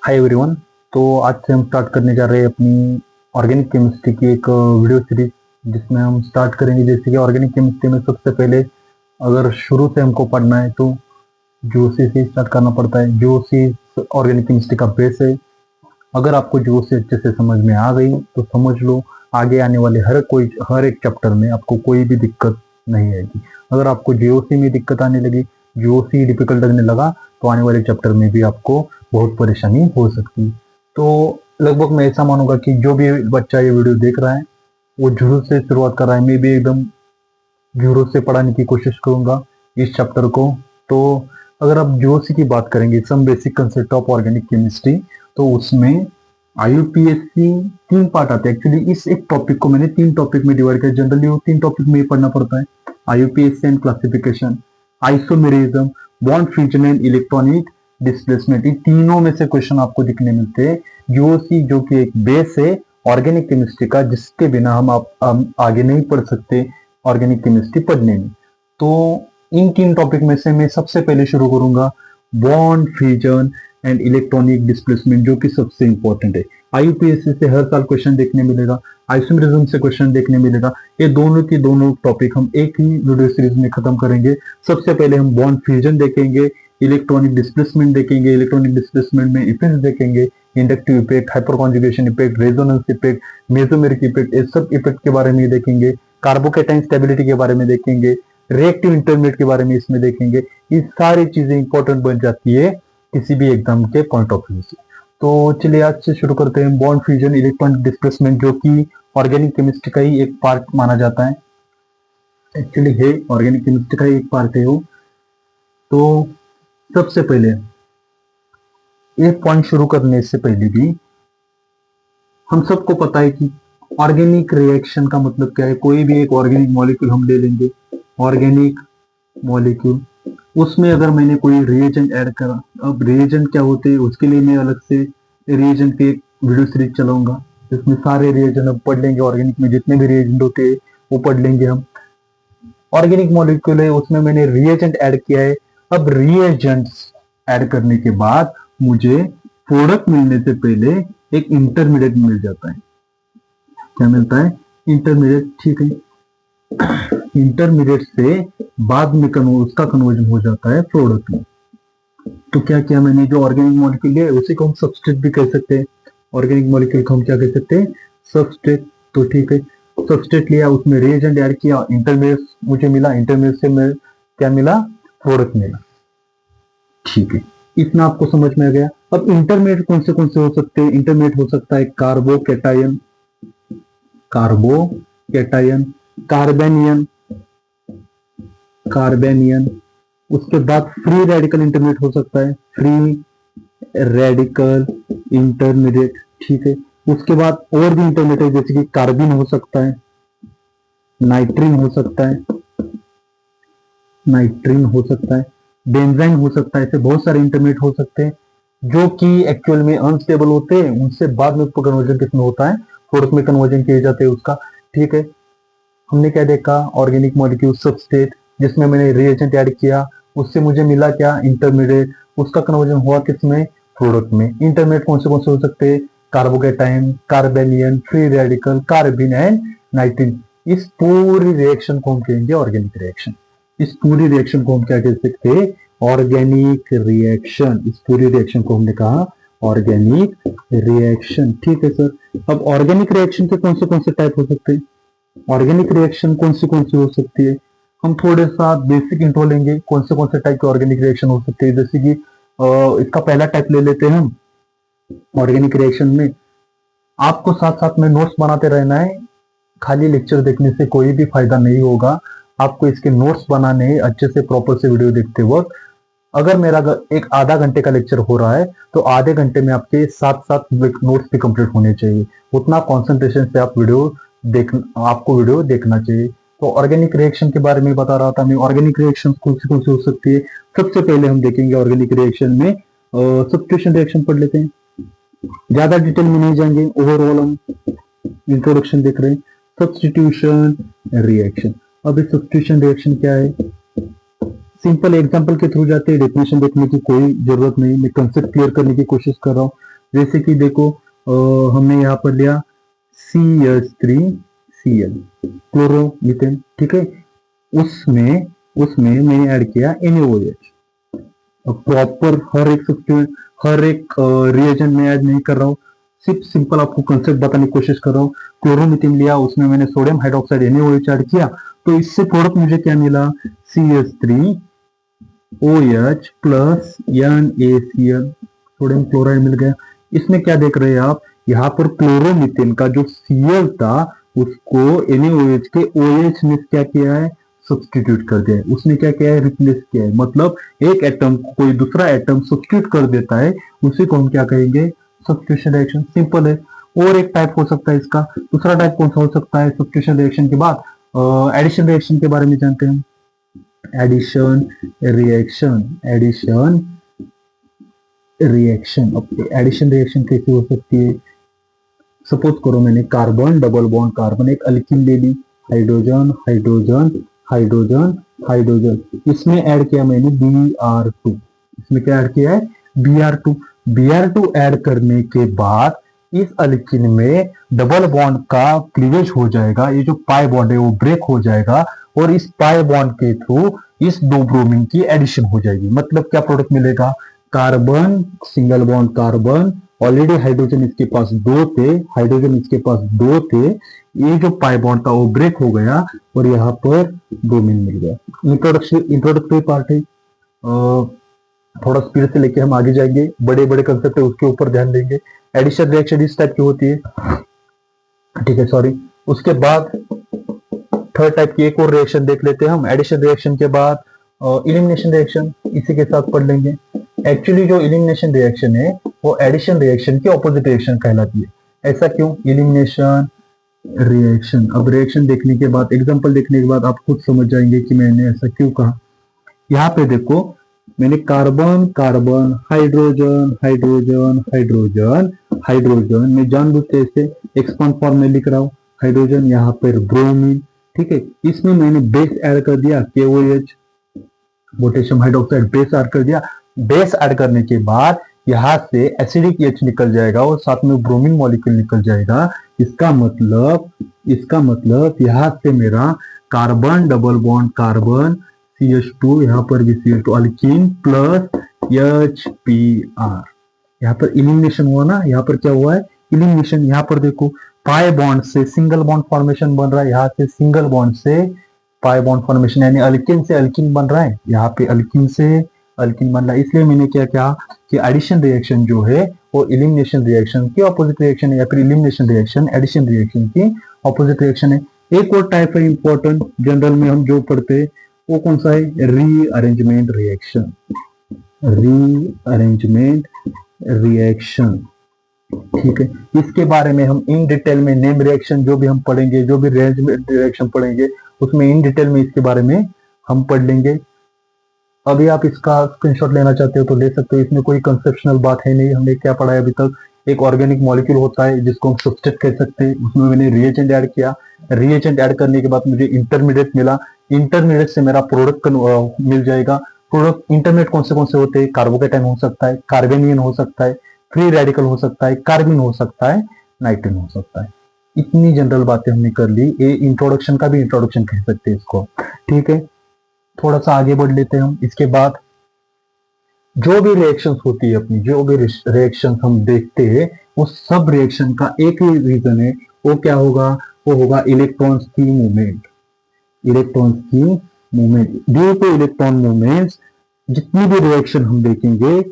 Hi everyone. तो आज से हम स्टार्ट करने जा रहे हैं अपनी ऑर्गेनिक केमिस्ट्री की एक वीडियो सीरीज, जिसमें हम स्टार्ट करेंगे। जैसे कि ऑर्गेनिक केमिस्ट्री में सबसे पहले अगर शुरू से हमको पढ़ना है तो जीओसी से स्टार्ट करना पड़ता है। जीओसी ऑर्गेनिक केमिस्ट्री का बेस है। अगर आपको जीओसी अच्छे से समझ में आ गई तो समझ लो आगे आने वाले हर एक चैप्टर में आपको कोई भी दिक्कत नहीं आएगी। अगर आपको जीओसी में दिक्कत आने लगी, जीओसी डिफिकल्ट लगने लगा, तो आने वाले चैप्टर में भी आपको बहुत परेशानी हो सकती है। तो लगभग मैं ऐसा मानूंगा कि जो भी बच्चा ये वीडियो देख रहा है वो जरूर से शुरुआत कर रहा है। मैं भी एकदम जीरो से पढ़ाने की कोशिश करूंगा इस चैप्टर को। तो अगर आप जीओसी की बात करेंगे, some basic concept of organic chemistry, तो उसमें आईयूपीएससी 3 पार्ट आते हैं। एक्चुअली इस एक टॉपिक को मैंने 3 टॉपिक में डिवाइड किया। जनरली वो 3 टॉपिक में ही पढ़ना पड़ता है। IUPAC and classification, isomerism, bond fission and electronic displacement. इन तीनों में से क्वेश्चन आपको दिखने मिलते हैं। जीओसी जो कि एक बेस है ऑर्गेनिक केमिस्ट्री का, जिसके बिना हम आगे नहीं पढ़ सकते ऑर्गेनिक केमिस्ट्री पढ़ने में। तो इन 3 टॉपिक में से मैं सबसे पहले शुरू करूंगा bond fission and electronic displacement, जो कि सबसे इंपॉर्टेंट है। आईयूपीएससी से हर साल क्वेश्चन देखने मिलेगा, आइसोमेरिज्म से क्वेश्चन देखने मिलेगा। ये दोनों की दोनों टॉपिक हम एक ही वीडियो सीरीज में खत्म करेंगे। सबसे पहले हम बॉन्ड फ्यूजन देखेंगे, इलेक्ट्रॉनिक डिस्प्लेसमेंट देखेंगे, इलेक्ट्रॉनिक डिस्प्लेसमेंट में इफेक्ट देखेंगे, inductive effect, hyper conjugation effect, resonance effect, mesomeric effect, ये सब इफेक्ट के बारे में देखेंगे। कार्बोकेटाइन स्टेबिलिटी के बारे में देखेंगे, रिएक्टिव इंटरमीडिएट के बारे में इसमें देखेंगे। ये सारी चीजें इंपॉर्टेंट बन जाती है किसी भी एग्जाम के पॉइंट ऑफ व्यू से। तो चलिए आज से शुरू करते हैं बॉन्ड फ्यूजन इलेक्ट्रॉनिक डिस्प्लेसमेंट, जो कि ऑर्गेनिक केमिस्ट्री का ही एक पार्ट माना जाता है। एक्चुअली है ऑर्गेनिक केमिस्ट्री का ही एक पार्ट है वो। तो सबसे पहले एक पॉइंट शुरू करने से पहले भी हम सबको पता है कि ऑर्गेनिक रिएक्शन का मतलब क्या है। कोई भी एक ऑर्गेनिक मॉलिक्यूल हम ले लेंगे, ऑर्गेनिक मॉलिक्यूल, उसमें अगर मैंने कोई रिएजेंट ऐड करा, अब रिएजेंट क्या होते हैं उसके लिए मैं अलग से रिएजेंट की एक वीडियो सीरीज चलाऊंगा, जिसमें सारे रिएजेंट हम पढ़ लेंगे। ऑर्गेनिक में जितने भी रिएजेंट होते हैं वो पढ़ लेंगे हम। ऑर्गेनिक मॉलिक्यूल है, उसमें मैंने रिएजेंट ऐड किया है। अब रिएजेंट्स ऐड करने के बाद मुझे प्रोडक्ट मिलने से पहले एक इंटरमीडिएट मिल जाता है। क्या मिलता है? इंटरमीडिएट। ठीक है, इंटरमीडिएट से बाद में उसका कन्वर्जन हो जाता है प्रोडक्ट में। तो क्या किया मैंने, जो ऑर्गेनिक मॉलिक्यूल है उसी को हम सबस्ट्रेट भी कह सकते हैं। ऑर्गेनिक मॉलिक्यूल को हम क्या कह सकते हैं? सबस्ट्रेट। तो ठीक है, सबस्ट्रेट लिया, उसमें रिएजेंट ऐड किया, इंटरमीडिएट मुझे मिला, इंटरमीडिएट से मैं क्या मिला? प्रोडक्ट मिला। ठीक है, इतना आपको समझ में आ गया। अब इंटरमीडिएट कौन से हो सकते हैं? इंटरमीडिएट हो सकता है कार्बोकेटायन, कार्बेनियन, उसके बाद फ्री रेडिकल इंटरमीडिएट हो सकता है, फ्री रेडिकल इंटरमीडिएट। ठीक है, उसके बाद और भी इंटरमीडिएट जैसे कि कार्बिन हो सकता है, नाइट्रीन हो सकता है, बेंजाइन हो सकता है। ऐसे बहुत सारे इंटरमीडिएट हो सकते हैं जो कि एक्चुअल में अनस्टेबल होते हैं। उनसे बाद में कन्वर्जन किसमें होता है? प्रोडक्ट में कन्वर्जन किए जाते हैं उसका। ठीक है, हमने क्या देखा? ऑर्गेनिक मॉलिक्यूल सबस्ट्रेट, जिसमें मैंने रिएजेंट ऐड किया, उससे मुझे मिला क्या? इंटरमीडिएट। उसका कन्वर्जन हुआ किसमें? प्रोडक्ट में। इंटरमीडिएट कौन से हो सकते हैं? Carbocation, carbanion, free radical, carbene and nitrene. इस पूरी रिएक्शन को हम कहेंगे ऑर्गेनिक रिएक्शन। इस पूरी रिएक्शन को हम क्या कह सकते हैं? Organic reaction. इस पूरी रिएक्शन को हमने कहा ऑर्गेनिक रिएक्शन। ठीक है सर। अब ऑर्गेनिक रिएक्शन के कौन से टाइप हो सकते हैं? ऑर्गेनिक रिएक्शन कौन सी हो सकती है? हम थोड़े सा बेसिक इंट्रो लेंगे कौन से टाइप के ऑर्गेनिक रिएक्शन हो सकते हैं। जैसे कि इसका पहला टाइप ले लेते हैं हम। ऑर्गेनिक रिएक्शन में आपको साथ साथ में नोट्स बनाते रहना है। खाली लेक्चर देखने से कोई भी फायदा नहीं होगा। आपको इसके नोट्स बनाने हैं अच्छे से, प्रॉपर से वीडियो देखते वक्त। अगर मेरा एक आधा घंटे का लेक्चर हो रहा है तो आधे घंटे में आपके साथ नोट्स भी कंप्लीट होने चाहिए। उतना कॉन्सेंट्रेशन से आप आपको वीडियो देखना चाहिए। तो ऑर्गेनिक रिएक्शन के बारे में बता रहा था मैं। ऑर्गेनिक रिएक्शन कौन सी हो सकती है? सबसे पहले हम देखेंगे ऑर्गेनिक रिएक्शन में सब्स्टिट्यूशन रिएक्शन पढ़ लेते हैं। ज्यादा डिटेल में नहीं जाएंगे, ओवरऑल हम इंट्रोडक्शन देख रहे हैं। Substitution reaction. अब इस सब्स्टिट्यूशन रिएक्शन क्या है? सिंपल एग्जांपल के थ्रू जाते हैं, डेफिनेशन देखने की कोई जरूरत नहीं। मैं कंसेप्ट क्लियर करने की कोशिश कर रहा हूँ। जैसे कि देखो हमने यहाँ पर लिया CH3Cl क्लोरोमीथेन, ठीक है। उसमें उसमें मैंने ऐड किया NaOH। प्रॉपर हर एक रिएजेंट में ऐड नहीं कर रहा हूँ, सिर्फ सिंपल आपको कंसेप्ट बताने की कोशिश कर रहा हूँ। क्लोरोमीथेन लिया, उसमें मैंने सोडियम हाइड्रोक्साइड NaOH ऐड किया, तो इससे प्रोडक्ट मुझे क्या मिला, CH3OH plus NaCl, sodium chloride मिल गया। इसमें क्या देख रहे हैं आप, यहाँ पर क्लोरोमीथेन का जो Cl था उसको NaOH के OH ने क्या किया है, सब्सटीट्यूट कर दिया है। उसने क्या किया है, रिप्लेस किया है। मतलब एक एटम को कोई दूसरा एटम सब्सटीट्यूट कर देता है, उसी को हम क्या कहेंगे, सब्सटीट्यूशन रिएक्शन। सिंपल है। और एक टाइप हो सकता है इसका, दूसरा टाइप कौन सा हो सकता है सब्सटीट्यूशन रिएक्शन के बाद, एडिशन रिएक्शन के बारे में जानते हैं। एडिशन रिएक्शन, एडिशन रिएक्शन कैसे हो सकती है। सपोज करो मैंने कार्बन डबल बॉन्ड कार्बन, एक अल्कीन ले ली, हाइड्रोजन हाइड्रोजन हाइड्रोजन हाइड्रोजन, इसमें ऐड किया मैंने Br2। इसमें क्या ऐड किया है, Br2। Br2 ऐड करने के बाद इस अल्कीन में डबल बॉन्ड का क्लीवेज हो जाएगा, ये जो पाई बॉन्ड है वो ब्रेक हो जाएगा, और इस पाई बॉन्ड के थ्रू इस दो ब्रोमीन की एडिशन हो जाएगी। मतलब क्या प्रोडक्ट मिलेगा, carbon single bond carbon, already hydrogen इसके पास दो थे, हाइड्रोजन इसके पास दो थे, ये जो पाई बॉन्ड था वो ब्रेक हो गया और यहाँ पर ब्रोमीन मिल गया। इंट्रोडक्टरी पार्ट है, थोड़ा स्पीड से लेके हम आगे जाएंगे, बड़े बड़े कंसेप्ट है उसके ऊपर ध्यान देंगे। एडिशन रिएक्शन इस टाइप की होती है, ठीक है, सॉरी। उसके बाद थर्ड टाइप की एक और रिएक्शन देख लेते हैं हम। एडिशन रिएक्शन के बाद इलिमिनेशन रिएक्शन इसी के साथ पढ़ लेंगे। एक्चुअली जो इलिमिनेशन रिएक्शन है वो एडिशन रिएक्शन की ऑपोजिट रिएक्शन कहलाती है। ऐसा क्यों, इलिमिनेशन रिएक्शन, अब रिएक्शन देखने के बाद, एग्जांपल देखने के बाद आप खुद समझ जाएंगे कि मैंने ऐसा क्यों कहा। यहाँ पे देखो मैंने carbon carbon hydrogen hydrogen hydrogen hydrogen, मैं जानबूझ के इसे एक्सपांड फॉर्म में लिख रहा हूँ, हाइड्रोजन, यहाँ पर ब्रोमीन, ठीक है। इसमें मैंने बेस ऐड कर दिया KOH, potassium hydroxide, base add कर दिया। बेस ऐड करने के बाद यहाँ से एसिडिक H निकल जाएगा और साथ में ब्रोमीन मॉलिक्यूल निकल जाएगा। इसका मतलब यहाँ से मेरा carbon double bond carbon CH2, यहाँ पर भी CH2 अल्कीन प्लस HPr, यहाँ पर इलिमिनेशन हुआ ना। यहाँ पर क्या हुआ है, इलिमिनेशन। यहाँ पर देखो पाई बॉन्ड से सिंगल बॉन्ड फॉर्मेशन बन रहा है, यहाँ से सिंगल बॉन्ड से पाई बॉन्ड फॉर्मेशन, यानी अल्कीन से अल्कीन बन रहा है, यहाँ पे अल्कीन से अल्कीन बन रहा है। इसलिए मैंने क्या कहा कि एडिशन रिएक्शन जो है वो इलिमिनेशन रिएक्शन की ऑपोजिट रिएक्शन है, या फिर इलिमिनेशन रिएक्शन एडिशन रिएक्शन की ऑपोजिट रिएक्शन है। एक और टाइप है इंपॉर्टेंट, जनरल में हम जो पढ़ते हैं वो कौन सा है, रीअरेंजमेंट रिएक्शन। रीअरेंजमेंट रिएक्शन, ठीक है। इसके बारे में हम इन डिटेल में नेम रिएक्शन जो भी हम पढ़ेंगे, जो भी रीअरेंजमेंट रिएक्शन पढ़ेंगे उसमें इन डिटेल में इसके बारे में हम पढ़ लेंगे। अभी आप इसका स्क्रीनशॉट लेना चाहते हो तो ले सकते हो, इसमें कोई कंसेप्शनल बात है नहीं। हमने क्या पढ़ा है अभी तक, एक ऑर्गेनिक मॉलिक्यूल होता है जिसको हम सब्सटेट कह सकते हैं, उसमें मैंने रिएजेंट ऐड किया, रिएजेंट ऐड करने के बाद मुझे इंटरमीडिएट मिला, इंटरमीडिएट से मेरा प्रोडक्ट मिल जाएगा। प्रोडक्ट इंटरमीडिएट कौन से होते हैं, कार्बोकेटाइन हो सकता है, कार्बेनियन हो सकता है, फ्री रेडिकल हो सकता है, कार्बिन हो सकता है, नाइट्रिन हो सकता है। इतनी जनरल बातें हमने कर ली, ये इंट्रोडक्शन का भी इंट्रोडक्शन कह सकते हैं इसको, ठीक है। थोड़ा सा आगे बढ़ लेते हैं हम। इसके बाद जो भी रिएक्शंस होती है अपनी, जो भी रिएक्शंस हम देखते हैं उस सब रिएक्शन का एक ही रीजन है, वो क्या होगा, वो होगा इलेक्ट्रॉन्स की मूवमेंट। इलेक्ट्रॉन्स की movement, due two electron movements जितनी भी रिएक्शन हम देखेंगे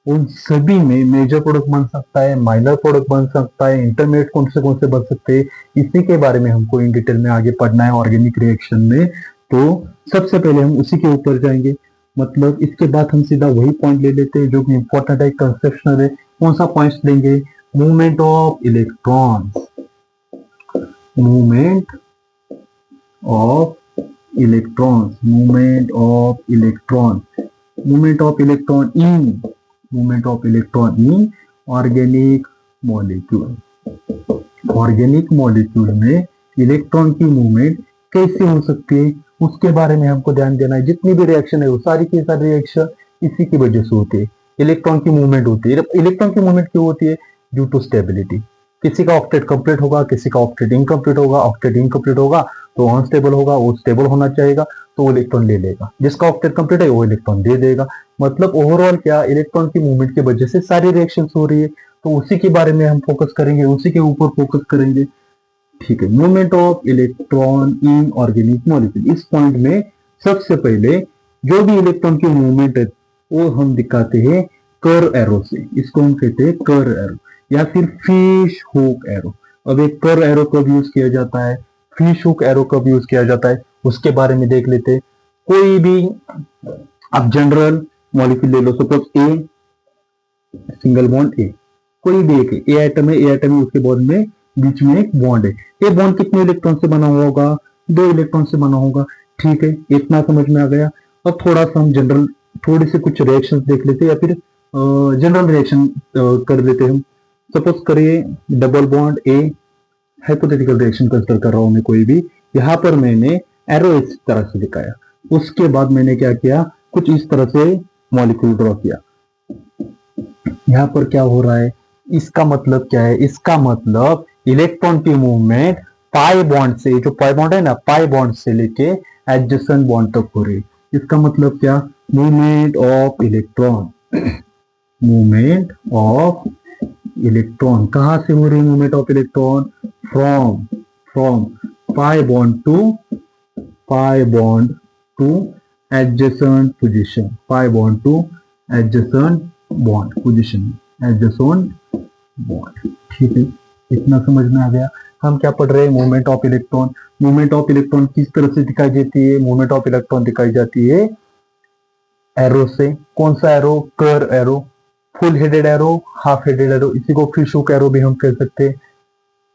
उन सभी में मेजर प्रोडक्ट बन सकता है, माइनर प्रोडक्ट बन सकता है, इंटरमीडिएट कौन से बन सकते हैं, इसी के बारे में हमको इन डिटेल में आगे पढ़ना है ऑर्गेनिक रिएक्शन में। तो सबसे पहले हम उसी के ऊपर जाएंगे, मतलब इसके बाद हम सीधा वही पॉइंट ले लेते हैं जो कि इंपॉर्टेंट है, कंसेप्शनल है। कौन सा पॉइंट लेंगे, movement of electrons, movement of electrons, movement of electron, movement of electron in, movement of electron in organic molecule. Organic molecule में इलेक्ट्रॉन की मूवमेंट कैसे हो सकती है उसके बारे में हमको ध्यान देना है। जितनी भी रिएक्शन है वो सारी की सारी रिएक्शन इसी की वजह से होती है। इलेक्ट्रॉन की मूवमेंट होती है। इलेक्ट्रॉन की मूवमेंट क्यों होती है? Due to stability. किसी का ऑक्टेट कंप्लीट होगा, किसी का ऑक्टेट इनकम्प्लीट होगा। ऑक्टेट इनकम्प्लीट होगा तो अनस्टेबल होगा, वो स्टेबल होना चाहिएगा तो वो इलेक्ट्रॉन ले लेगा। जिसका ऑक्टेट कंप्लीट है वो इलेक्ट्रॉन दे देगा। मतलब ओवरऑल क्या, इलेक्ट्रॉन की मूवमेंट की वजह से सारी रिएक्शंस हो रही है। तो उसी के बारे में हम फोकस करेंगे, उसी के ऊपर फोकस करेंगे। ठीक है, movement of electron in organic molecule. इस पॉइंट में सबसे पहले जो भी इलेक्ट्रॉन की मूवमेंट है वो हम दिखाते हैं कर्व एरो से। इसको हम कहते हैं कर्व एरो या फिर फिश हुक एरो। अब एक कर्व एरो कब यूज किया जाता है, फिश हुक एरो कब यूज किया जाता है, उसके बारे में देख लेते हैं। कोई भी आप जनरल मॉलिक्यूल ले लो, सपोज ए, सिंगल बॉन्ड ए, कोई भी एक ए आइटम है, ए आइटम है, उसके बॉन्ड में बीच में एक बॉन्ड है। ये बॉन्ड कितने इलेक्ट्रॉन से बना हुआ होगा? 2 इलेक्ट्रॉन से बना होगा। ठीक है, इतना समझ में आ गया। अब थोड़ा सा हम जनरल थोड़ी सी कुछ रिएक्शंस देख लेते हैं या फिर जनरल रिएक्शन कर लेते हैं हम। सपोज करिए डबल बॉन्ड ए, हाइपोथेटिकल रिएक्शन कंसिडर कर रहा हूं मैं कोई भी। यहां पर मैंने एरो इस तरह से दिखाया, उसके बाद मैंने क्या किया, कुछ इस तरह से मॉलिक्यूल ड्रॉ किया। यहां पर क्या हो रहा है, इसका मतलब क्या है? इसका मतलब इलेक्ट्रॉन की मूवमेंट पाई बॉन्ड से, जो पाई बॉन्ड है ना, पाई बॉन्ड से लेके एडजेसेंट बॉन्ड तक हो रही है। इसका मतलब क्या? Movement of electron, movement of electron कहां से हो रही है? Movement of electron from from pi bond two adjacent position, pi bond two adjacent bond position, adjacent bond. ठीक है, इतना समझ में आ गया। हम क्या पढ़ रहे हैं? Movement of electron. Movement of electron किस तरह से दिखाई देती है? मूवमेंट ऑफ इलेक्ट्रॉन दिखाई जाती है एरो से। कौन सा arrow? Curve arrow, full headed arrow, half headed arrow, इसी को फिश हुक एरो भी हम कह सकते हैं।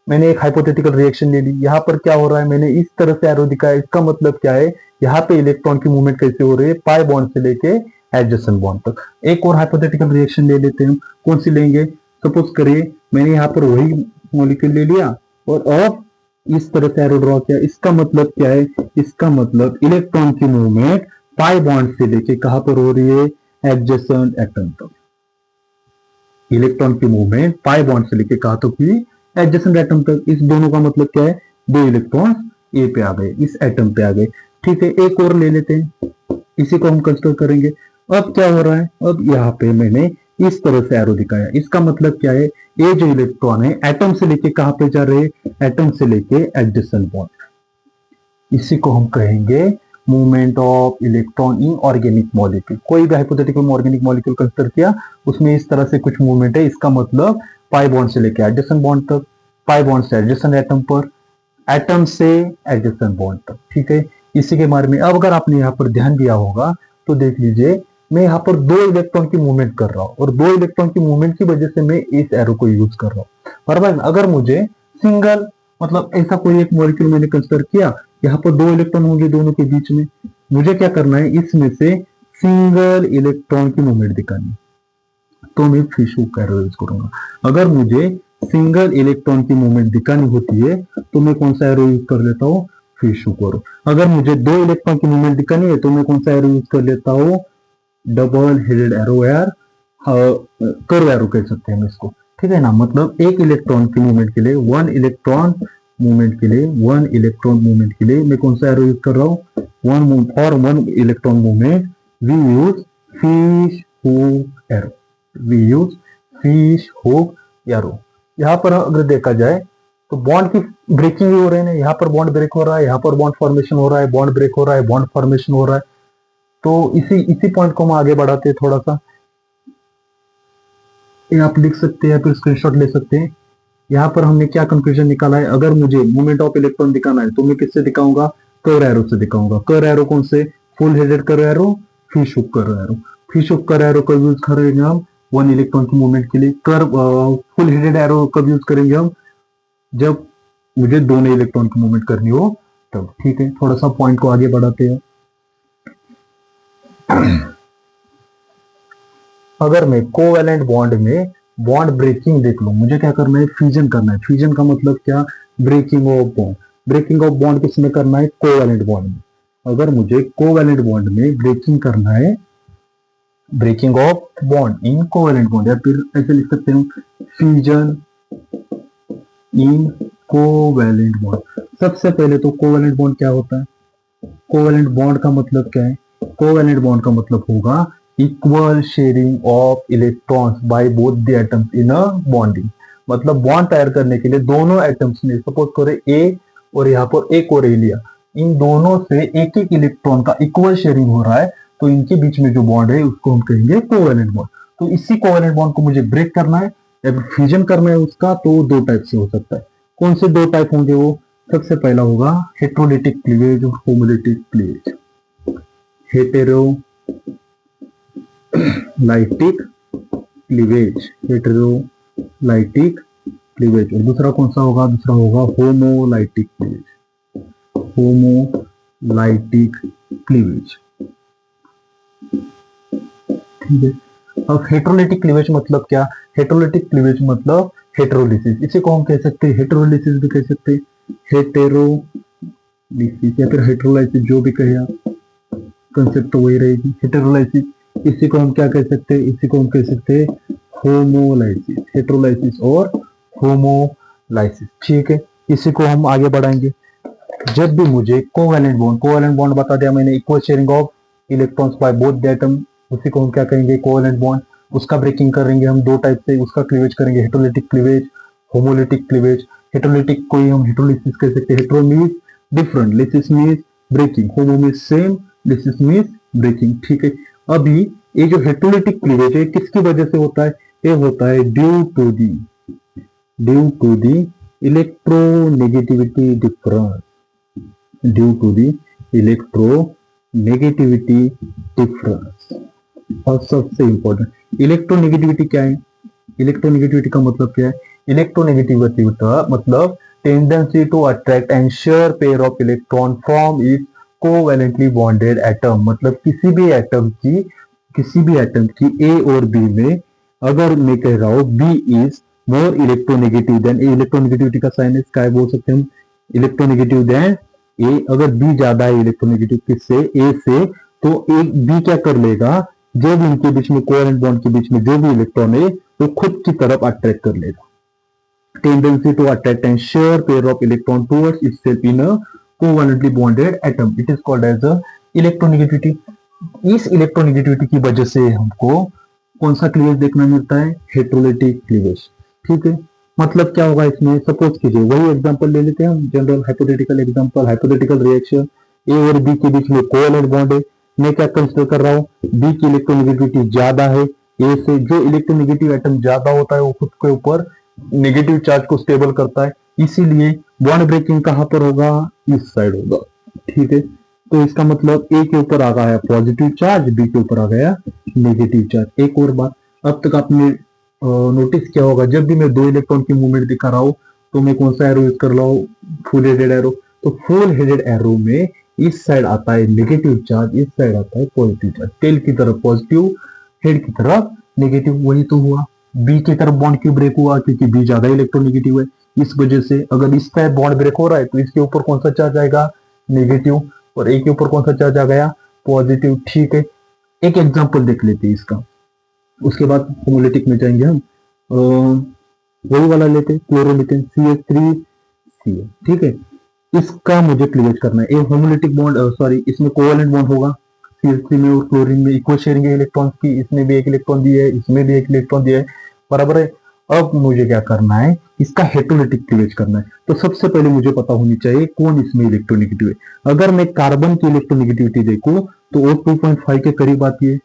मैंने एक हाइपोथेटिकल रिएक्शन ले ली, यहाँ पर क्या हो रहा है, मैंने इस तरह से एरो दिखाया। इसका मतलब क्या है? यहाँ पे इलेक्ट्रॉन की मूवमेंट कैसे हो रही है? पाई बॉन्ड से लेके एडजेसेंट बॉन्ड तक। एक और हाइपोथेटिकल रिएक्शन ले लेते हैं। कौन सी लेंगे? सपोज करिए मैंने यहाँ पर वही मॉलिक्यूल ले लिया और अब इस तरह से एरो ड्रॉ किया। इसका मतलब क्या है? इसका मतलब इलेक्ट्रॉन की मूवमेंट पाई बॉन्ड से लेके कहां पर हो रही है? एडजेसेंट एटम तक। इलेक्ट्रॉन की मूवमेंट पाई बॉन्ड से लेके कहां तक हुई? एडजेसेंट एटम तक। इस दोनों का मतलब क्या है? 2 इलेक्ट्रॉन ए पे आ गए, इस एटम पे आ गए। ठीक है, एक और ले लेते हैं, इसी को हम कंसिडर करेंगे। अब क्या हो रहा है? अब यहाँ पे मैंने इस तरह से एरो दिखाया। इसका मतलब क्या है? ये जो इलेक्ट्रॉन है एटम से लेके कहां पे जा रहे हैं? एटम से लेके एडजेसेंट बॉन्ड। इसी को हम कहेंगे movement of electron in organic molecule. कोई भी हाइपोथेटिकल ऑर्गेनिक मॉलिक्यूल कंसिडर किया, उसमें इस तरह से कुछ मूवमेंट है। इसका मतलब पाई बॉन्ड से लेके एडजेसेंट बॉन्ड तक, पाई बॉन्ड से एडजेसेंट एटम पर, एटम से एडजेसेंट बॉन्ड तक। ठीक है, इसी के बारे में अब अगर आपने यहाँ पर ध्यान दिया होगा तो देख लीजिए, मैं यहाँ पर 2 इलेक्ट्रॉन की मूवमेंट कर रहा हूँ और 2 इलेक्ट्रॉन की मूवमेंट की वजह से मैं इस एरो को यूज कर रहा हूँ। बराबर। अगर मुझे सिंगल, मतलब ऐसा कोई एक मॉलिक्यूल मैंने कंसिडर किया, यहाँ पर 2 इलेक्ट्रॉन होंगे दोनों के बीच में, मुझे क्या करना है? इसमें से सिंगल इलेक्ट्रॉन की मूवमेंट दिखानी, तो मैं फिश हुक एरो यूज करूंगा। अगर मुझे सिंगल इलेक्ट्रॉन की मूवमेंट दिखानी होती है तो मैं कौन सा एरो यूज कर लेता हूँ? Fish hook arrow. अगर मुझे 2 इलेक्ट्रॉन की मूवमेंट दिखानी है तो मैं कौन सा एरो यूज कर लेता हूँ? डबल हेडेड एरो, यार कर्व एरो कह सकते हैं हम इसको। ठीक है ना, मतलब एक इलेक्ट्रॉन की मूवमेंट के लिए, 1 इलेक्ट्रॉन मूवमेंट के लिए, 1 इलेक्ट्रॉन मूवमेंट के लिए मैं कौन सा एरो यूज कर रहा हूँ? 1 electron movement we use fish hook arrow, we use fish hook arrow. यहाँ पर अगर देखा जाए तो बॉन्ड की ब्रेकिंग हो रही है, यहाँ पर बॉन्ड ब्रेक हो रहा है, यहाँ पर बॉन्ड फॉर्मेशन हो रहा है, बॉन्ड ब्रेक हो रहा है, बॉन्ड फॉर्मेशन हो रहा है। तो इसी पॉइंट को हम आगे बढ़ाते हैं थोड़ा सा। ये आप लिख सकते हैं, फिर स्क्रीनशॉट ले सकते हैं। यहाँ पर हमने क्या कंक्लूजन निकाला है? अगर मुझे मूवमेंट ऑफ इलेक्ट्रॉन दिखाना है तो मैं किससे दिखाऊंगा? कर्व एरो से दिखाऊंगा। कर्व एरो कौन से? Full headed curve arrow, fish hook curve arrow. Fish hook curve arrow कब यूज करेंगे हम? 1 इलेक्ट्रॉन की मूवमेंट के लिए। कर्व फुल हेडेड एरो कब यूज करेंगे हम? जब मुझे दोनों इलेक्ट्रॉन की मूवमेंट करनी हो तब। ठीक है, थोड़ा सा पॉइंट को आगे बढ़ाते हैं। अगर मैं कोवैलेंट बॉन्ड में बॉन्ड ब्रेकिंग देख लूं, मुझे क्या करना है? फ्यूजन करना है। फ्यूजन का मतलब क्या? Breaking of bond. Breaking of bond किसमें करना है? कोवैलेंट बॉन्ड में। अगर मुझे कोवैलेंट बॉन्ड में ब्रेकिंग करना है breaking of bond in covalent bond, या फिर ऐसे लिख सकते हैं फ्यूजन इन कोवेलेंट बॉन्ड। सबसे पहले तो कोवेलेंट बॉन्ड क्या होता है? कोवेलेंट बॉन्ड का मतलब क्या है? कोवेलेंट बॉन्ड का मतलब होगा equal sharing of electrons by both the atoms in a bonding. मतलब बॉन्ड तैयार करने के लिए दोनों एटम्स ने, सपोज करें ए और यहाँ पर एक और ए लिया, इन दोनों से एक एक इलेक्ट्रॉन का इक्वल शेयरिंग हो रहा है, तो इनके बीच में जो बॉन्ड है उसको हम कहेंगे कोवेलेंट बॉन्ड। तो इसी कोवेलेंट बॉन्ड को मुझे ब्रेक करना है या फिर फ्यूजन करना है उसका, तो दो टाइप से हो सकता है। कौन से दो टाइप होंगे वो? सबसे पहला होगा हेटेरोलिटिक क्लीवेज और homolytic cleavage. Heterolytic cleavage, heterolytic cleavage. और दूसरा कौन सा होगा? दूसरा होगा होमोलाइटिक क्लीवेज, होमोलाइटिक क्लीवेज। ठीक है। अब हेटेरोलाइटिक क्लीवेज मतलब क्या? हेटेरोलाइटिक क्लीवेज मतलब हेटेरोलिसिस। इसे को हम कह सकते हैं हेटेरोलिसिस भी कह सकते हैं, हेटेरोलिसिस या फिर हेटेरोलाइसिस, जो भी कहे आप, कंसेप्ट तो वही रहेगी, हेटेरोलाइसिस। इसी को हम क्या कह सकते हैं? इसी को हम कह सकते हैं होमोलाइसिस, हेटेरोलाइसिस और होमोलाइसिस। ठीक है, इसी को हम आगे बढ़ाएंगे। जब भी मुझे कोवेलेंट बॉन्ड बता दिया मैंने, equal sharing of electrons by both the atom, उसी को हम क्या कहेंगे? Covalent bond. उसका ब्रेकिंग करेंगे हम दो टाइप से, उसका क्लीवेज करेंगे heterolytic cleavage, homolytic cleavage. Heterolytic को ही हम हेटेरोलिसिस कह सकते हैं। Hetero means different, lysis means breaking, homo means same, lysis means breaking. ठीक है। अभी ये जो हेटेरोलिटिक क्लीवेज है किसकी वजह से होता है? ये होता है due to the electronegativity difference, due to the electronegativity difference. और सबसे इंपॉर्टेंट, इलेक्ट्रोनेगेटिविटी क्या है? इलेक्ट्रोनेगेटिविटी का मतलब क्या है? इलेक्ट्रोनेगेटिविटी का मतलब tendency to attract and share pair of electron from its covalently bonded atom. मतलब किसी भी एटम की ए और बी में, अगर मैं कह रहा हूं B is more electronegative than A, electronegativity का साइन है क्या बोल सकते हैं हम? Electronegative than A. अगर बी ज्यादा है इलेक्ट्रोनेगेटिव किससे? ए से, तो एक बी क्या कर लेगा? जब इनके बीच में, कोवेलेंट बॉन्ड के बीच में जो भी इलेक्ट्रॉन है वो खुद की तरफ अट्रैक्ट कर लेगा। Tendency to attract and share pair of electron towards itself in a covalently bonded atom, it is called as a electronegativity. इस इलेक्ट्रोनेगेटिविटी की वजह से हमको कौन सा क्लीवेज देखना मिलता है? Heterolytic cleavage. ठीक है। मतलब क्या होगा इसमें? सपोज कीजिए, वही एग्जांपल ले लेते हैं हम, general hypothetical example, hypothetical reaction. A और बी के बीच में कोवेलेंट बॉन्ड है। मैं क्या कंसिडर कर रहा हूँ? बी की इलेक्ट्रोनेगेटिविटी ज्यादा है ए से। जो इलेक्ट्रोनेगेटिव एटम ज्यादा होता है वो खुद के ऊपर नेगेटिव चार्ज को स्टेबल करता है, इसीलिए बॉन्ड ब्रेकिंग कहां पर होगा? इस साइड होगा। ठीक है। तो इसका मतलब ए के ऊपर आ गया पॉजिटिव चार्ज, बी के ऊपर आ गया नेगेटिव चार्ज। एक और बात, अब तक आपने नोटिस किया होगा, जब भी मैं दो इलेक्ट्रॉन की मूवमेंट दिखा रहा हूं तो मैं कौन सा एरो यूज कर रहा हूं? Full headed arrow. तो फुल हेडेड एरो में इस साइड आता है नेगेटिव चार्ज, इस साइड आता है पॉजिटिव चार्ज। टेल की तरफ पॉजिटिव, हेड की तरफ नेगेटिव। वही तो हुआ। बी की तरफ बॉन्ड क्यों ब्रेक हुआ? क्योंकि बी ज्यादा इलेक्ट्रोनेगेटिव है। इस वजह से अगर इस तरफ बॉन्ड ब्रेक हो रहा है तो इसके ऊपर कौन सा चार्ज आएगा? नेगेटिव। और ए के ऊपर कौन सा चार्ज आ गया? पॉजिटिव। ठीक है। एक एग्जांपल देख लेते हैं इसका, उसके बाद होमोलिटिक में जाएंगे हम। वही वाला लेते हैं, क्लोरोमीथेन CH3Cl। ठीक है। इसका मुझे क्लियर करना है। एक होमोलिटिक बॉन्ड, सॉरी, इसमें कोवेलेंट बॉन्ड होगा CH3 में और क्लोरीन में, इक्वल शेयरिंग है इलेक्ट्रॉन्स की। इसमें भी एक इलेक्ट्रॉन दिया है, इसमें भी एक इलेक्ट्रॉन दिया है, बराबर है। अब मुझे क्या करना है? इसका हेटेरोलिटिक क्लीवेज करना है। तो सबसे पहले मुझे पता होनी चाहिए कौन इसमें इलेक्ट्रोनेगेटिव है। अगर मैं कार्बन की इलेक्ट्रोनेगेटिविटी देखूं तो वो 2.5 के करीब आती है।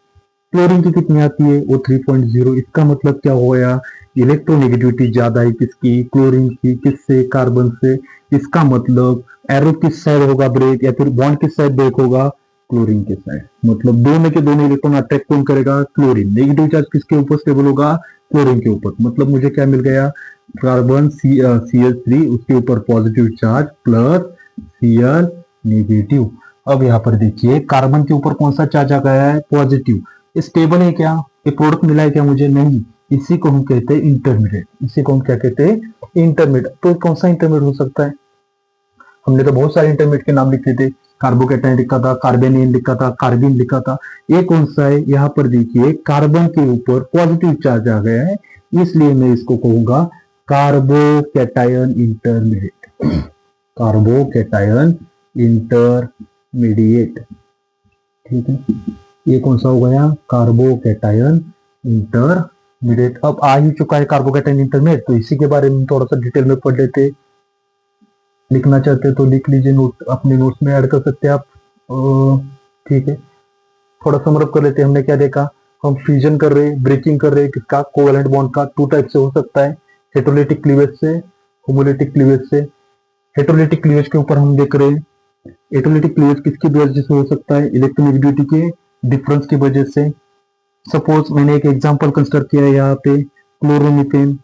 क्लोरीन की कितनी आती है? वो 3.0। इसका मतलब क्या हो गया? इलेक्ट्रोनेगेटिविटी ज्यादा है किसकी? क्लोरीन की। किससे? कार्बन से। इसका मतलब एरो किस साइड होगा ब्रेक, या फिर बॉन्ड किस साइड ब्रेक होगा? क्लोरीन के साइड। मतलब दोनों के दोनों इलेक्ट्रॉन अट्रैक्ट कौन करेगा? क्लोरीन। नेगेटिव चार्ज किसके ऊपर स्टेबल होगा? क्लोरीन के ऊपर। मतलब मुझे क्या मिल गया? कार्बन CH3, उसके ऊपर positive charge plus Cl negative. अब यहाँ पर देखिए, कार्बन के ऊपर कौन सा चार्ज आ गया है? पॉजिटिव। स्टेबल है क्या? ये प्रोडक्ट मिला है क्या मुझे? नहीं। इसी को हम कहते हैं इंटरमीडिएट। इसी को हम क्या कहते हैं? इंटरमीडिएट। तो कौन सा इंटरमीडिएट हो सकता है? हमने तो बहुत सारे इंटरमीडिएट के नाम लिखे थे, कार्बोकेटाइन लिखा था, कार्बेनियन लिखा था, कार्बिन लिखा था। ये कौन सा है? यहाँ पर देखिए कार्बन के ऊपर पॉजिटिव चार्ज आ गया है, इसलिए मैं इसको कहूंगा कार्बोकेटायन इंटरमीडिएट। कार्बोकेटायन इंटरमीडिएट, ठीक है। ये कौन सा हो गया? Carbocation intermediate. अब आ ही चुका है कार्बोकेटायन इंटरमीडिएट, तो इसी के बारे में थोड़ा सा डिटेल में पढ़ लेते। लिखना चाहते तो लिख लीजिए, नोट अपने नोट्स में ऐड कर सकते हैं आप, ठीक है। थोड़ा समरअप कर लेते हैं। हमने क्या देखा? हम फ्यूजन कर रहे हैं, ब्रेकिंग कर रहे हैं, किसका? कोवेलेंट बॉन्ड का। टू टाइप से हो सकता है, हेटेरोलिटिक क्लीवेज से, होमोलिटिक क्लीवेज से। हेटेरोलिटिक क्लीवेज के ऊपर हम देख रहे हैं, हेटेरोलिटिक क्लीवेज किसकी वजह से हो सकता है? इलेक्ट्रोनेगेटिविटी के डिफरेंस की वजह से। सपोज मैंने एक एग्जांपल कंसिडर किया है यहाँ पे, क्लोरोमीथेन।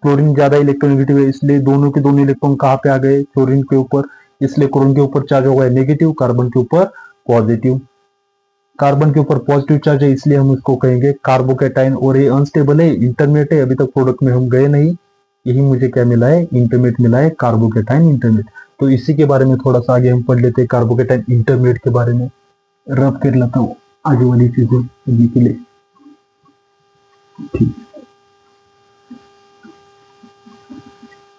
क्लोरीन ज्यादा इलेक्ट्रोनेगेटिव है, इसलिए दोनों के दोनों इलेक्ट्रॉन कहाँ पे आ गए? क्लोरीन के ऊपर, इसलिए क्लोरीन के ऊपर चार्ज होगा नेगेटिव, कार्बन के ऊपर पॉजिटिव। कार्बन के ऊपर पॉजिटिव चार्ज है, इसलिए हम इसको कहेंगे कार्बोकेटाइन। और ये अनस्टेबल है, इंटरमीडिएट है, अभी तक प्रोडक्ट में हम गए नहीं, यही मुझे क्या मिला है? इंटरमीडिएट मिला है, कार्बोकेटाइन इंटरमीडिएट। तो इसी के बारे में थोड़ा सा आगे हम पढ़ लेते हैं, कार्बोकेटाइन इंटरमीडिएट के बारे में। रब कर लेता हूँ आगे वाली चीजें अभी के लिए, ठीक।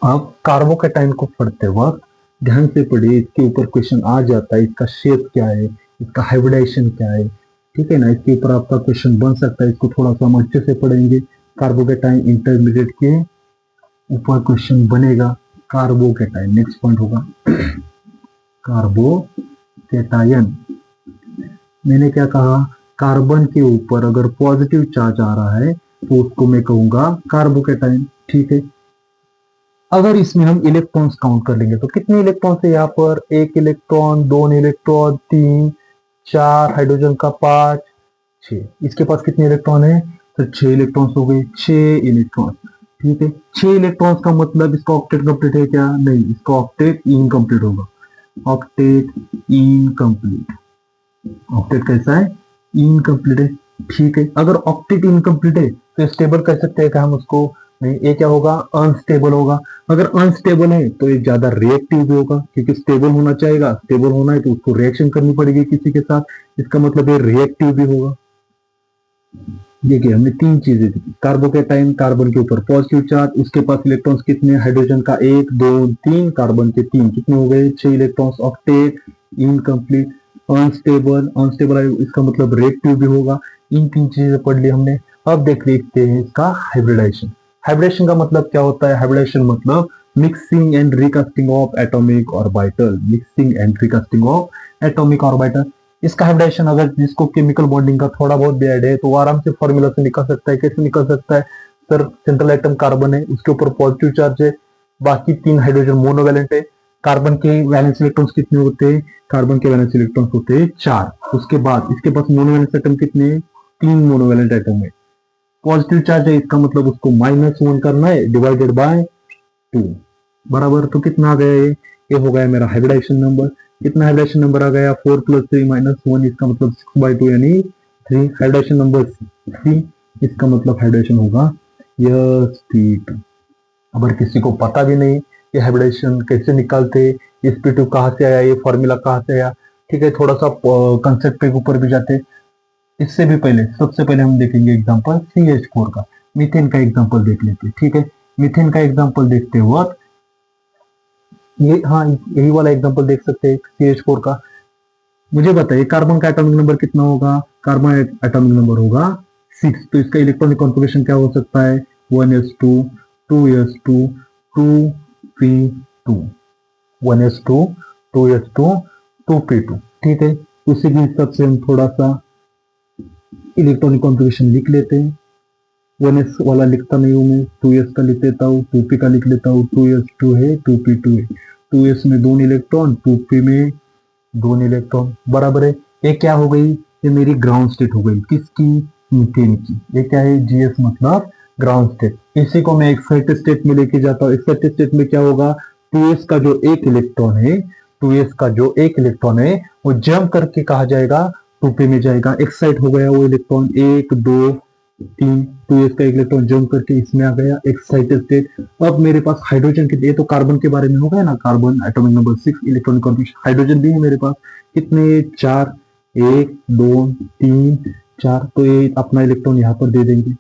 अब कार्बोकेटाइन को पढ़ते वक्त ध्यान से पढ़िए, इसके ऊपर क्वेश्चन आ जाता है, इसका शेप क्या है, इसका हाइब्रिडाइजेशन क्या है, ठीक है ना। इसके ऊपर आपका क्वेश्चन बन सकता है, इसको थोड़ा सा हम अच्छे से पढ़ेंगे। कार्बोकेटाइन इंटरमीडिएट के ऊपर क्वेश्चन बनेगा। कार्बोकेटाइन नेक्स्ट पॉइंट होगा। कार्बोकेटाइन, मैंने क्या कहा? कार्बन के ऊपर अगर पॉजिटिव चार्ज आ रहा है तो उसको मैं कहूंगा कार्बोकेटाइन, ठीक है। अगर इसमें हम इलेक्ट्रॉन्स काउंट कर लेंगे तो कितने इलेक्ट्रॉन्स है यहाँ पर? एक इलेक्ट्रॉन, दो इलेक्ट्रॉन, तीन, चार, हाइड्रोजन का 5, 6। इसके पास कितने इलेक्ट्रॉन है? तो 6 इलेक्ट्रॉन्स हो गए, 6 इलेक्ट्रॉन, ठीक है। 6 इलेक्ट्रॉन्स का मतलब इसका ऑक्टेट कंप्लीट है क्या? नहीं, इसका ऑक्टेट इनकम्प्लीट होगा। ऑक्टेट इनकम्प्लीट, ऑक्टेट कैसा है? इनकम्प्लीट है, ठीक है। अगर ऑक्टेट इनकम्प्लीट है तो स्टेबल कह सकते हैं क्या हम उसको? नहीं, ये क्या होगा? अनस्टेबल होगा। अगर अनस्टेबल है तो ये ज्यादा रिएक्टिव भी होगा, क्योंकि स्टेबल होना चाहेगा, स्टेबल होना है तो उसको रिएक्शन करनी पड़ेगी किसी के साथ, इसका मतलब ये रिएक्टिव भी होगा। देखिए हमने 3 चीजें देखी। कार्बोकेटाइन, कार्बन के ऊपर पॉजिटिव चार्ज, उसके पास इलेक्ट्रॉन्स कितने? हाइड्रोजन का 1, 2, 3, कार्बन के 3, कितने हो गए? 6 electrons. Octet, incomplete, unstable, unstable इसका मतलब रिएक्टिव भी होगा। इन 3 चीजें पढ़ ली हमने। अब देखते हैं इसका हाइब्रिडाइजेशन। हाइब्रिडेशन का मतलब क्या होता है? हाइब्रिडेशन मतलब mixing and recasting of atomic orbital. Mixing and recasting of atomic orbital. इसका हाइब्रिडेशन अगर जिसको केमिकल बॉन्डिंग का थोड़ा बहुत भी आइडिया है तो वो आराम से फॉर्मूला से निकल सकता है। कैसे निकल सकता है? सर सेंट्रल एटम कार्बन है, उसके ऊपर पॉजिटिव चार्ज है, बाकी 3 हाइड्रोजन मोनोवैलेंट है। कार्बन के वैलेंस इलेक्ट्रॉन्स कितने होते हैं? कार्बन के वैलेंस इलेक्ट्रॉन्स होते हैं 4। उसके बाद इसके पास मोनोवैलेंस एटम कितने? 3 मोनोवैलेंट एटम है। पॉजिटिव चार्ज है, इसका मतलब उसको -1 करना है, डिवाइडेड बाय 2 बराबर। तो कितना आ गया? ये हो गया मेरा हाइब्रिडाइजेशन नंबर। कितना हाइब्रिडाइजेशन नंबर आ गया? 4 + 3 - 1, इसका मतलब 6/2 यानी 3। हाइब्रिडाइजेशन नंबर 3, इसका मतलब हाइब्रिडेशन होगा sp2। अगर किसी को पता भी नहीं ये हाइब्रिडेशन कैसे निकालते, sp2 कहाँ से आया, ये फॉर्मूला कहाँ से आया, ठीक है, थोड़ा सा कंसेप्ट के ऊपर भी जाते। इससे भी पहले सबसे पहले हम देखेंगे एग्जांपल CH4 का। मीथेन का एग्जांपल देख लेते हैं, ठीक है। मीथेन का एग्जांपल देखते वक्त ये, हाँ यही वाला एग्जांपल देख सकते हैं CH4 का। मुझे बताइए कार्बन का एटॉमिक नंबर कितना होगा? कार्बन एटॉमिक नंबर होगा 6। तो इसका इलेक्ट्रॉनिक कॉन्फ़िगरेशन क्या हो सकता है? 1s2 2s2 2p2 1s2 2s2 2p2, ठीक है। उसी के हिसाब से हम थोड़ा सा इलेक्ट्रॉनिक कॉन्फ़िगरेशन लिख लेते हैं। 1s वाला लिखता नहीं हूं मैं, 2s का लिख देता हूँ, 2p का लिख लेता हूँ। 2s2 है, 2p2 है। 2s में 2 इलेक्ट्रॉन, 2p में 2 इलेक्ट्रॉन, बराबर है। ये क्या हो गई? ये मेरी ग्राउंड स्टेट हो गई। किसकी? मीथेन की। ये क्या है? GS मतलब ग्राउंड स्टेट। इसी को मैं एक्साइटेड स्टेट में लेके जाता हूँ। एक्साइटेड स्टेट में क्या होगा? 2s का जो एक इलेक्ट्रॉन है, 2s का जो एक इलेक्ट्रॉन है वो जंप करके कहा जाएगा 2p में जाएगा। एक्साइट हो गया वो इलेक्ट्रॉन, 1 2 3 2s का इलेक्ट्रॉन जंप करके इसमें आ गया एक्साइटेड स्टेट। अब मेरे पास हाइड्रोजन कितने, ये तो कार्बन के बारे में हो गया ना, carbon atomic number 6 electronic configuration. Hydrogen भी है मेरे पास, कितने 4, 1 2 3 4। तो ये अपना इलेक्ट्रॉन यहाँ पर दे देंगे,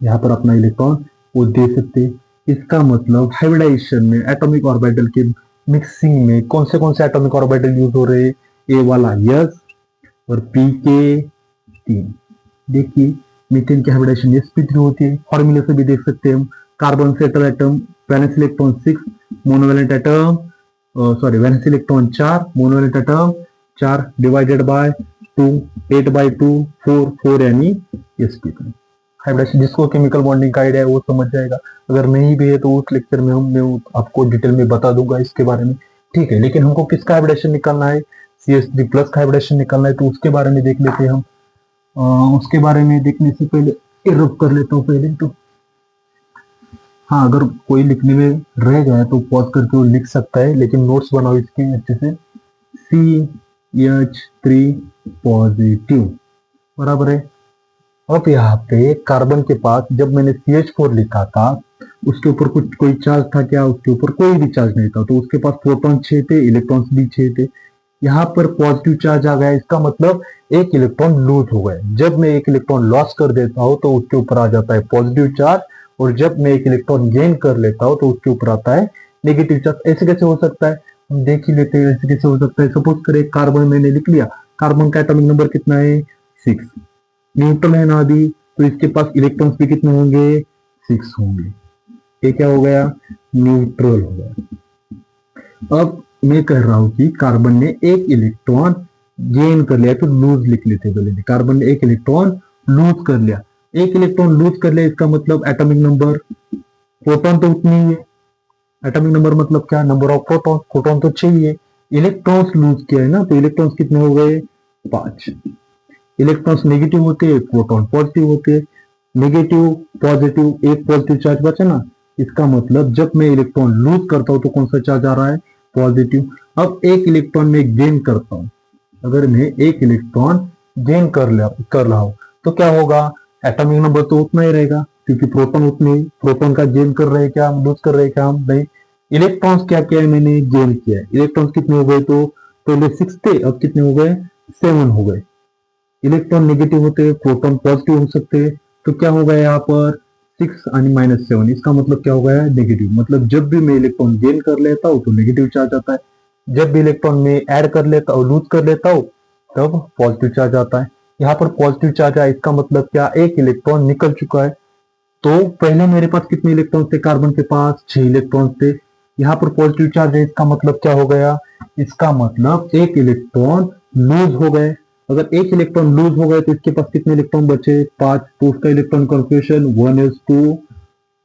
यहाँ पर अपना इलेक्ट्रॉन वो दे सकते हैं। इसका मतलब हाइब्रिडाइजेशन में एटॉमिक ऑर्बिटल के मिक्सिंग में कौन से एटॉमिक ऑर्बिटल यूज हो रहे हैं, ए वाला यस और पी के 3। देखिए मीथेन की हाइब्रिडाइजेशन sp3 होती है, फॉर्मूले से भी देख सकते हैं हम। कार्बन से atom valence electron 6, monovalent atom sorry valence electron 4, monovalent atom 4 divided by 2, 8 by 2 4 4 यानी sp3। हाइब्रिडेशन जिसको केमिकल बॉन्डिंग का आइडिया है वो समझ जाएगा, अगर नहीं भी है तो उस लेक्चर में मैं आपको डिटेल में बता दूंगा इसके बारे में, ठीक है। लेकिन हमको किसका हाइब्रिडेशन निकालना है, CH3 प्लस का हाइब्रिडेशन निकालना है, तो उसके बारे में देख लेते हैं हम। उसके बारे में देखने से पहले रब कर लेता हूँ पहले तो। हाँ, अगर कोई लिखने में रह गया तो पॉज करके वो लिख सकता है, लेकिन नोट्स बनाओ इसके अच्छे से। CH3 पॉजिटिव बराबर है। अब यहाँ पे कार्बन के पास जब मैंने CH4 लिखा था उसके ऊपर कुछ कोई चार्ज था क्या, उसके ऊपर कोई भी चार्ज नहीं था, तो उसके पास प्रोटॉन 6 थे, इलेक्ट्रॉन्स भी 6 थे। यहाँ पर पॉजिटिव चार्ज आ गया, इसका मतलब एक इलेक्ट्रॉन लूज हो गए। जब मैं एक इलेक्ट्रॉन लॉस कर देता हूँ तो उसके ऊपर आ जाता है पॉजिटिव चार्ज, और जब मैं एक इलेक्ट्रॉन गेन कर लेता हूँ तो उसके ऊपर आता है नेगेटिव चार्ज। ऐसे कैसे हो सकता है, हम देख ही लेते हैं ऐसे कैसे हो सकता है। सपोज करें कार्बन मैंने लिख लिया, कार्बन का एटॉमिक नंबर कितना है 6, न्यूट्रल है ना अभी, तो इसके पास इलेक्ट्रॉन्स भी कितने होंगे 6 होंगे। ये क्या हो गया, न्यूट्रल हो गया। अब मैं कह रहा हूं कि कार्बन ने एक इलेक्ट्रॉन गेन कर लिया, तो लूज लिख लेते पहले। कार्बन ने एक इलेक्ट्रॉन लूज कर लिया, एक इलेक्ट्रॉन लूज कर लिया, इसका मतलब एटॉमिक नंबर, प्रोटॉन तो उतनी ही है, एटॉमिक नंबर मतलब क्या, नंबर ऑफ प्रोटॉन, प्रोटॉन तो 6 ही है, इलेक्ट्रॉन्स लूज किया है ना, तो इलेक्ट्रॉन्स कितने हो गए 5। इलेक्ट्रॉन्स नेगेटिव होते हैं, प्रोटॉन पॉजिटिव होते हैं, नेगेटिव पॉजिटिव, एक पॉजिटिव चार्ज बचा ना, इसका मतलब जब मैं इलेक्ट्रॉन लूज करता हूं तो कौन सा चार्ज आ रहा है पॉजिटिव। अब एक इलेक्ट्रॉन में गेन करता हूं, अगर मैं एक इलेक्ट्रॉन गेन कर रहा हूं तो क्या होगा, एटॉमिक नंबर तो उतना ही रहेगा, क्योंकि प्रोटॉन उतने, प्रोटॉन का गेन कर रहे हैं क्या हम, लूज कर रहे हैं क्या हम, नहीं। इलेक्ट्रॉन्स क्या किया है मैंने, गेन किया है। इलेक्ट्रॉन्स कितने हो गए, तो पहले 6 थे, अब कितने हो गए 7 हो गए। इलेक्ट्रॉन नेगेटिव होते हैं, प्रोटॉन पॉजिटिव हो सकते हैं, तो क्या होगा यहाँ पर 6 आणि -7, इसका मतलब क्या हो गया नेगेटिव। मतलब जब भी मैं इलेक्ट्रॉन गेन कर लेता हूँ तो नेगेटिव चार्ज आता है, जब भी इलेक्ट्रॉन में ऐड कर लेता हूँ, लूज कर लेता हूँ, तब पॉजिटिव चार्ज आता है। यहाँ पर पॉजिटिव चार्ज आया, इसका मतलब क्या, एक इलेक्ट्रॉन निकल चुका है। तो पहले मेरे पास कितने इलेक्ट्रॉन थे, कार्बन के पास 6 इलेक्ट्रॉन थे, यहाँ पर पॉजिटिव चार्ज है, इसका मतलब क्या हो गया, इसका मतलब एक इलेक्ट्रॉन लूज हो गए। अगर एक इलेक्ट्रॉन लूज हो गए तो इसके पास कितने इलेक्ट्रॉन बचे 5, तो उसका electron configuration 1s2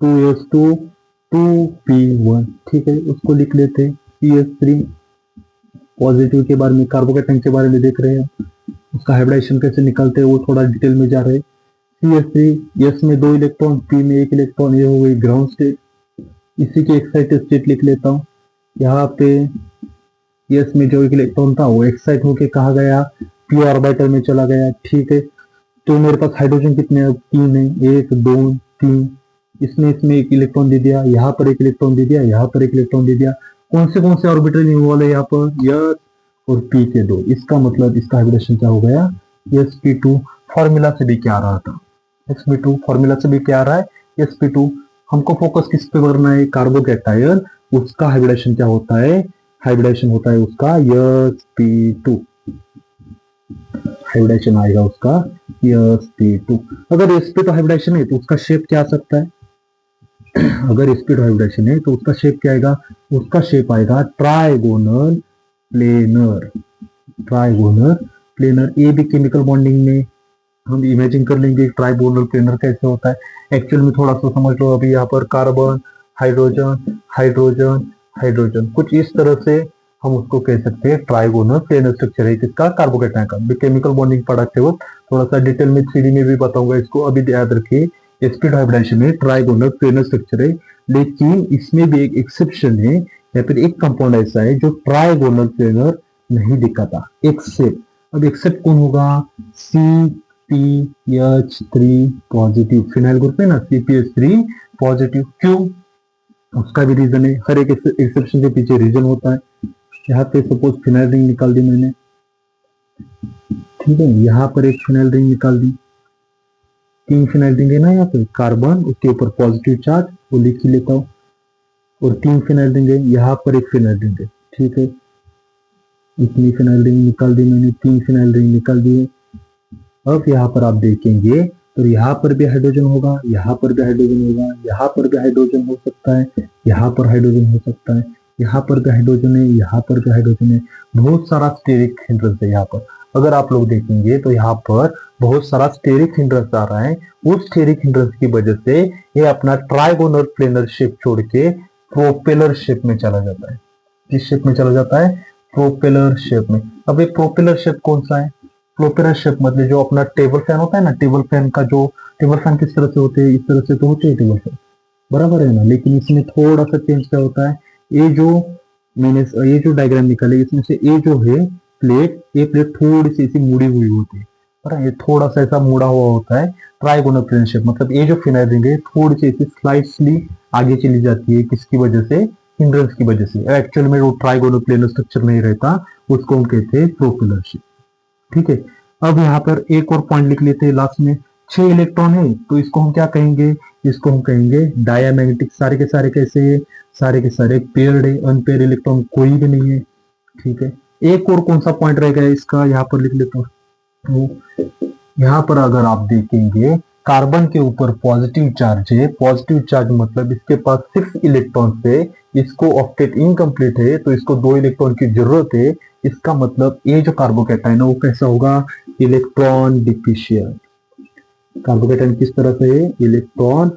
2s2 2p1, ठीक है, उसको लिख लेते। CH3 पॉजिटिव के बारे में, कार्बोकेटाइन के बारे में देख रहे हैं, उसका हाइब्रिडाइजेशन कैसे निकालते हैं वो थोड़ा डिटेल में जा रहे हैं। CH3 यस में 2 इलेक्ट्रॉन, पी में 1 इलेक्ट्रॉन, ये हो गई ग्राउंड स्टेट। इसी की एक्साइटेड स्टेट लिख लेता हूँ। यहाँ पे यस में जो एक इलेक्ट्रॉन था वो एक्साइट होके कहा गया, पी ऑर्बिटल में चला गया, ठीक है। तो मेरे पास हाइड्रोजन कितने हैं, 3 है, 1 2 3, इसमें एक इलेक्ट्रॉन दे दिया, यहाँ पर एक इलेक्ट्रॉन दे दिया, यहाँ पर एक इलेक्ट्रॉन दे दिया। कौन से ऑर्बिटल इन्वॉल्व है यहाँ पर, यस और पी के 2, इसका मतलब इसका हाइब्रिडेशन क्या हो गया sp2। फॉर्मूला से भी क्या आ रहा था sp2, फॉर्मूला से भी क्या आ रहा है sp2। हमको फोकस किस पे करना है, कार्बोकेटायन, उसका हाइब्रिडेशन क्या होता है, हाइब्रिडेशन होता है उसका sp2, हाइब्रिडेशन आएगा उसका sp2। अगर sp2 हाइब्रिडेशन है तो उसका शेप क्या आ सकता है, अगर sp2 हाइब्रिडेशन है तो उसका शेप क्या आएगा, उसका शेप आएगा ट्राइगोनल प्लेनर, ट्राइगोनल प्लेनर। ये भी केमिकल बॉन्डिंग में हम इमेजिन कर लेंगे ट्राइगोनल प्लेनर कैसे होता है। एक्चुअल में थोड़ा सा समझ लो, अभी यहाँ पर कार्बन हाइड्रोजन हाइड्रोजन हाइड्रोजन, कुछ इस तरह से हम उसको कह सकते हैं ट्राइगोनल प्लेनर स्ट्रक्चर है किसका, कार्बोकेटाइन का। केमिकल बॉन्डिंग पढ़ाते वक्त थोड़ा सा डिटेल में 3D में भी बताऊंगा इसको, अभी याद रखिए sp2 हाइब्रिडेशन में ट्राइगोनल प्लेनर स्ट्रक्चर है। लेकिन इसमें भी एक एक्सेप्शन है, या फिर एक कंपाउंड ऐसा है जो ट्राइगोनल प्लेनर नहीं दिखाता, एक्सेप्ट। अब एक्सेप्ट कौन होगा, CpH3 पॉजिटिव फिनाइल ग्रुप है ना, CpH3 पॉजिटिव। क्यों? उसका भी रीजन है, हर एक एक्सेप्शन के पीछे रीजन होता है। यहाँ पे सपोज फिनाइल रिंग निकाल दी मैंने, ठीक है, यहाँ पर एक फिनाइल रिंग निकाल दी, 3 फिनाइल रिंग है ना यहाँ पे, कार्बन उसके ऊपर पॉजिटिव चार्ज, वो लिख ही लेता हूँ, और 3 फिनाइल रिंग है, यहाँ पर एक फिनाइल रिंग है, ठीक है, इतनी फिनाइल रिंग निकाल दी मैंने, 3 फिनाइल रिंग निकाल दिए। अब यहाँ पर आप देखेंगे तो यहाँ पर भी हाइड्रोजन होगा, यहाँ पर भी हाइड्रोजन होगा, यहाँ पर भी हाइड्रोजन हो सकता है, यहाँ पर हाइड्रोजन हो सकता है, यहाँ पर भी हाइड्रोजन है, यहाँ पर भी हाइड्रोजन है, बहुत सारा स्टेरिक हिंड्रेंस है यहाँ पर। अगर आप लोग देखेंगे तो यहाँ पर बहुत सारा स्टेरिक हिंड्रेंस आ रहा है। उस स्टेरिक हिंड्रेंस की वजह से ये अपना ट्राइगोनल प्लेनर शेप छोड़ के प्रोपेलर शेप में चला जाता है। किस शेप में चला जाता है? प्रोपेलर शेप में। अब ये प्रोपेलर शेप कौन सा है? प्रोपेलर शेप मतलब जो अपना टेबल फैन होता है ना, टेबल फैन का जो टेबल फैन किस तरह से होते हैं, इस तरह से तो होते हैं टेबल फैन, बराबर है ना। लेकिन इसमें थोड़ा सा चेंज क्या होता है, ये जो डायग्राम निकाले इसमें से ये जो है प्लेट, ये प्लेट थोड़ी सी ऐसी मुड़ी हुई होती है, पर ये थोड़ा सा ऐसा मुड़ा हुआ होता है, ट्राइगोनल प्लेन शेप। मतलब ये जो फिनाइल रिंग है थोड़ी सी ऐसी स्लाइसली आगे चली जाती है, किसकी वजह से? हिंड्रेंस की वजह से। एक्चुअल में वो ट्राइगोनल प्लेन स्ट्रक्चर नहीं रहता, उसको हम कहते हैं प्रोपेलर शेप, ठीक है। अब यहाँ पर एक और पॉइंट लिख लेते हैं लास्ट में, 6 इलेक्ट्रॉन है तो इसको हम क्या कहेंगे? इसको हम कहेंगे डायमैग्नेटिक। सारे के सारे कैसे है? सारे के सारे पेयर्ड है, अनपेयर इलेक्ट्रॉन कोई भी नहीं है, ठीक है। एक और कौन सा पॉइंट रह गया इसका, यहाँ पर लिख लेता हूँ। तो यहाँ पर अगर आप देखेंगे कार्बन के ऊपर पॉजिटिव चार्ज है, पॉजिटिव चार्ज मतलब इसके पास 6 इलेक्ट्रॉन है, इसको ऑक्टेट इनकम्प्लीट है तो इसको 2 इलेक्ट्रॉन की जरूरत है। इसका मतलब ये जो कार्बोकैटायन है वो कैसा होगा? Electron deficient. कार्बोकैटायन किस तरह से है? Electron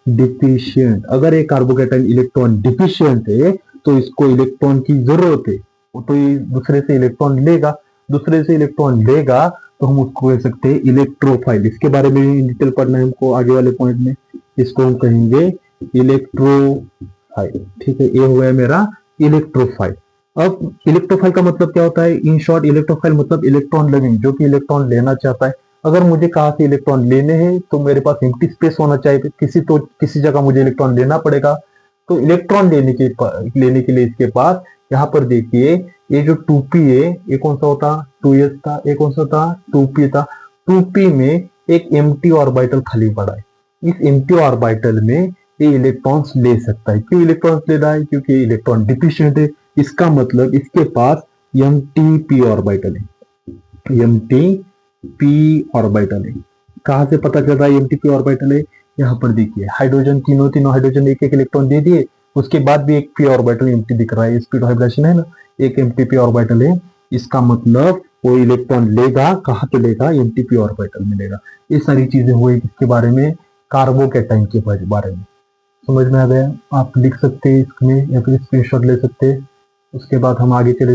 deficient. अगर ये कार्बोकैटायन इलेक्ट्रॉन डिफिशिएंट है तो इसको इलेक्ट्रॉन की जरूरत है, तो ये दूसरे से इलेक्ट्रॉन लेगा, दूसरे से इलेक्ट्रॉन लेगा तो हम उसको कह सकते हैं इलेक्ट्रोफाइल। इसके बारे में डिटेल पढ़ना है हमको आगे वाले पॉइंट में, इसको हम कहेंगे इलेक्ट्रोफाइल, ठीक है। ये हो गया मेरा इलेक्ट्रोफाइल। अब इलेक्ट्रोफाइल का मतलब क्या होता है? इन शॉर्ट इलेक्ट्रोफाइल मतलब इलेक्ट्रॉन लविंग, जो कि इलेक्ट्रॉन लेना चाहता है। अगर मुझे कहा से इलेक्ट्रॉन लेने हैं तो मेरे पास एम्प्टी स्पेस होना चाहिए, किसी जगह मुझे इलेक्ट्रॉन लेना पड़ेगा। तो इलेक्ट्रॉन लेने के लिए इसके पास यहाँ पर देखिए, ये जो 2p है ये कौन सा होता? 2s था। ये कौन सा था? 2p था। 2p में एक एम्प्टी ऑर्बिटल खाली पड़ा है, इस एम्प्टी ऑर्बिटल में ये इलेक्ट्रॉन्स ले सकता है। क्यों इलेक्ट्रॉन्स ले रहा है? क्योंकि इलेक्ट्रॉन डिफिशिएंट है। इसका मतलब इसके पास mtp ऑर्बिटल है, mtp ऑर्बिटल है। कहां से पता चल रहा है mtp ऑर्बिटल है? यहाँ पर देखिए हाइड्रोजन, तीनों हाइड्रोजन एक एक इलेक्ट्रॉन दे दिए, उसके बाद भी एक p ऑर्बिटल एम्प्टी दिख रहा है, स्पीड हाइब्रिडेशन है ना, एक mtp ऑर्बिटल है। इसका मतलब वो इलेक्ट्रॉन लेगा, कहाँ पे लेगा? mtp ऑर्बिटल में लेगा। ये सारी चीजें हुई किसके बारे में? कार्बोकैटायन के बारे में। समझ में आ गया? आप लिख सकते हैं इसमें या फिर स्क्रीनशॉट ले सकते हैं। उसके बाद हम आगे चले